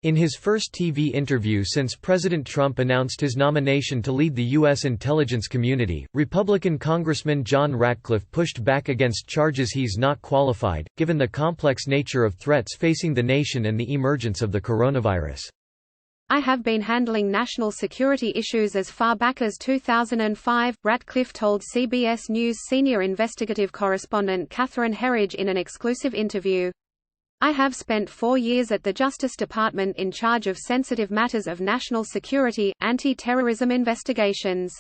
In his first TV interview since President Trump announced his nomination to lead the U.S. intelligence community, Republican Congressman John Ratcliffe pushed back against charges he's not qualified, given the complex nature of threats facing the nation and the emergence of the coronavirus. I have been handling national security issues as far back as 2005, Ratcliffe told CBS News senior investigative correspondent Catherine Herridge in an exclusive interview. I have spent 4 years at the Justice Department in charge of sensitive matters of national security, anti-terrorism investigations.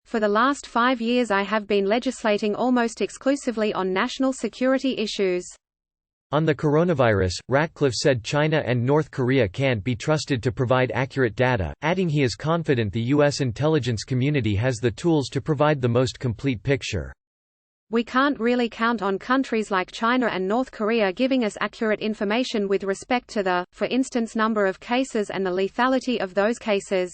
For the last 5 years I have been legislating almost exclusively on national security issues. On the coronavirus, Ratcliffe said China and North Korea can't be trusted to provide accurate data, adding he is confident the U.S. intelligence community has the tools to provide the most complete picture. We can't really count on countries like China and North Korea giving us accurate information with respect to the, for instance, number of cases and the lethality of those cases.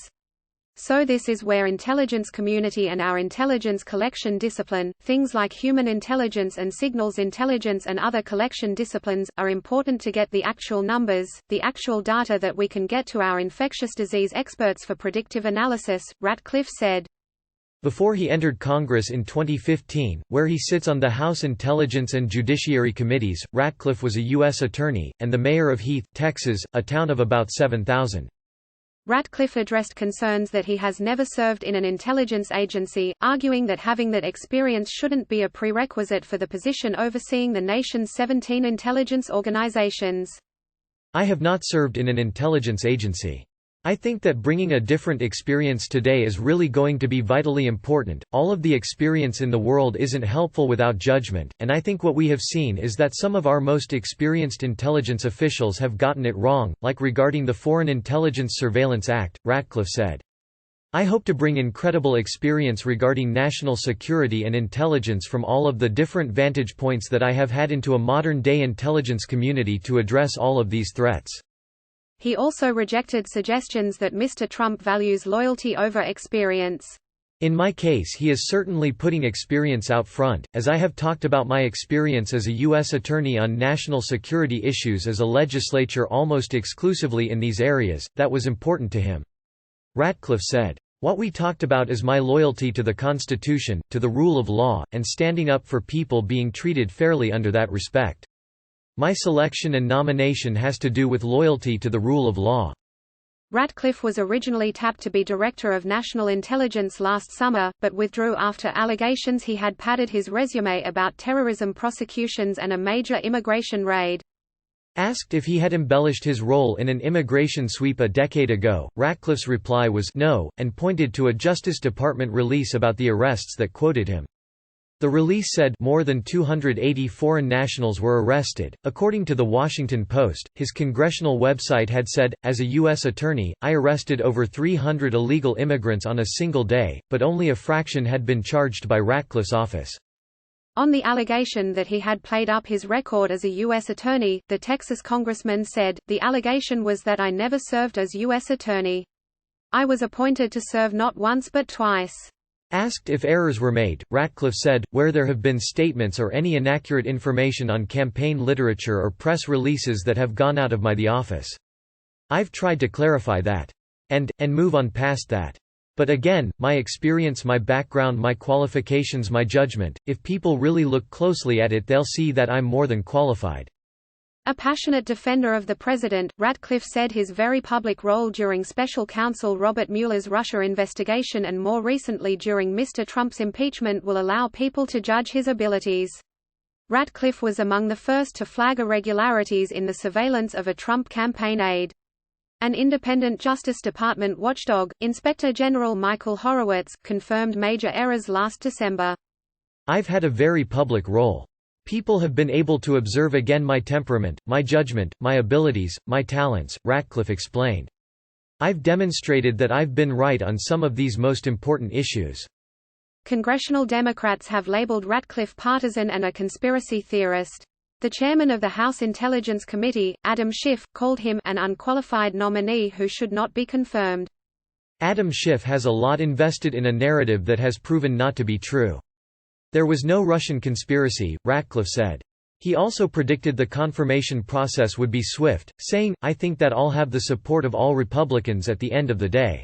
So this is where intelligence community and our intelligence collection discipline, things like human intelligence and signals intelligence and other collection disciplines, are important to get the actual numbers, the actual data that we can get to our infectious disease experts for predictive analysis, Ratcliffe said. Before he entered Congress in 2015, where he sits on the House Intelligence and Judiciary Committees, Ratcliffe was a U.S. attorney, and the mayor of Heath, Texas, a town of about 7,000. Ratcliffe addressed concerns that he has never served in an intelligence agency, arguing that having that experience shouldn't be a prerequisite for the position overseeing the nation's 17 intelligence organizations. I have not served in an intelligence agency. I think that bringing a different experience today is really going to be vitally important. All of the experience in the world isn't helpful without judgment, and I think what we have seen is that some of our most experienced intelligence officials have gotten it wrong, like regarding the Foreign Intelligence Surveillance Act, Ratcliffe said. I hope to bring incredible experience regarding national security and intelligence from all of the different vantage points that I have had into a modern-day intelligence community to address all of these threats. He also rejected suggestions that Mr. Trump values loyalty over experience. In my case, he is certainly putting experience out front, as I have talked about my experience as a U.S. attorney on national security issues as a legislature almost exclusively in these areas. That was important to him. Ratcliffe said, "What we talked about is my loyalty to the Constitution, to the rule of law, and standing up for people being treated fairly under that respect. My selection and nomination has to do with loyalty to the rule of law." Ratcliffe was originally tapped to be Director of National Intelligence last summer, but withdrew after allegations he had padded his resume about terrorism prosecutions and a major immigration raid. Asked if he had embellished his role in an immigration sweep a decade ago, Ratcliffe's reply was no, and pointed to a Justice Department release about the arrests that quoted him. The release said more than 280 foreign nationals were arrested. According to The Washington Post, his congressional website had said, "As a U.S. attorney, I arrested over 300 illegal immigrants on a single day, but only a fraction had been charged by Ratcliffe's office." On the allegation that he had played up his record as a U.S. attorney, the Texas congressman said, "The allegation was that I never served as U.S. attorney. I was appointed to serve not once but twice." Asked if errors were made, Ratcliffe said, "Where there have been statements or any inaccurate information on campaign literature or press releases that have gone out of the office. I've tried to clarify that. And move on past that. But again, my experience, my background, my qualifications, my judgment, if people really look closely at it they'll see that I'm more than qualified." A passionate defender of the president, Ratcliffe said his very public role during special counsel Robert Mueller's Russia investigation and more recently during Mr. Trump's impeachment will allow people to judge his abilities. Ratcliffe was among the first to flag irregularities in the surveillance of a Trump campaign aide. An independent Justice Department watchdog, Inspector General Michael Horowitz, confirmed major errors last December. "I've had a very public role. People have been able to observe again my temperament, my judgment, my abilities, my talents," Ratcliffe explained. "I've demonstrated that I've been right on some of these most important issues." Congressional Democrats have labeled Ratcliffe partisan and a conspiracy theorist. The chairman of the House Intelligence Committee, Adam Schiff, called him an unqualified nominee who should not be confirmed. Adam Schiff has a lot invested in a narrative that has proven not to be true. "There was no Russian conspiracy," Ratcliffe said. He also predicted the confirmation process would be swift, saying, "I think that I'll have the support of all Republicans at the end of the day."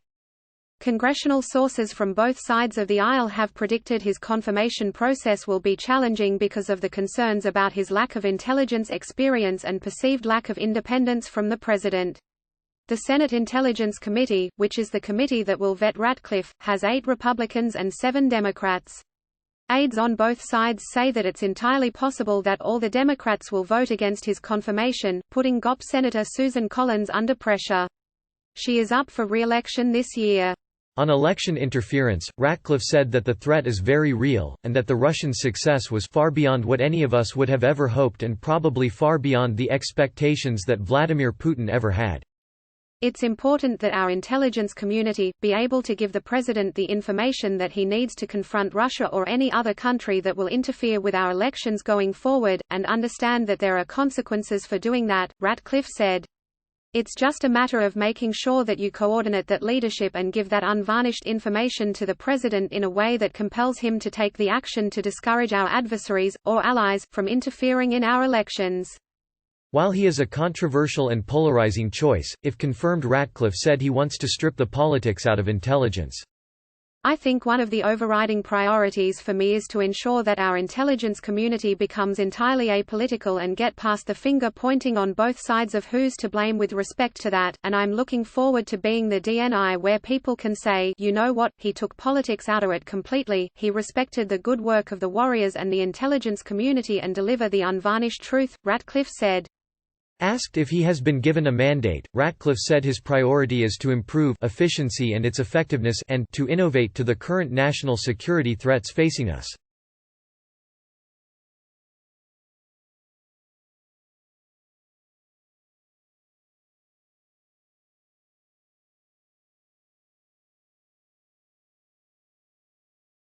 Congressional sources from both sides of the aisle have predicted his confirmation process will be challenging because of the concerns about his lack of intelligence experience and perceived lack of independence from the president. The Senate Intelligence Committee, which is the committee that will vet Ratcliffe, has 8 Republicans and 7 Democrats. Aides on both sides say that it's entirely possible that all the Democrats will vote against his confirmation, putting GOP Senator Susan Collins under pressure. She is up for re-election this year. On election interference, Ratcliffe said that the threat is very real, and that the Russian success was far beyond what any of us would have ever hoped and probably far beyond the expectations that Vladimir Putin ever had. It's important that our intelligence community be able to give the president the information that he needs to confront Russia or any other country that will interfere with our elections going forward, and understand that there are consequences for doing that, Ratcliffe said. It's just a matter of making sure that you coordinate that leadership and give that unvarnished information to the president in a way that compels him to take the action to discourage our adversaries, or allies, from interfering in our elections. While he is a controversial and polarizing choice, if confirmed, Ratcliffe said he wants to strip the politics out of intelligence. I think one of the overriding priorities for me is to ensure that our intelligence community becomes entirely apolitical and get past the finger pointing on both sides of who's to blame with respect to that, and I'm looking forward to being the DNI where people can say, you know what, he took politics out of it completely, he respected the good work of the warriors and the intelligence community and deliver the unvarnished truth, Ratcliffe said. Asked if he has been given a mandate, Ratcliffe said his priority is to improve efficiency and its effectiveness and to innovate to the current national security threats facing us.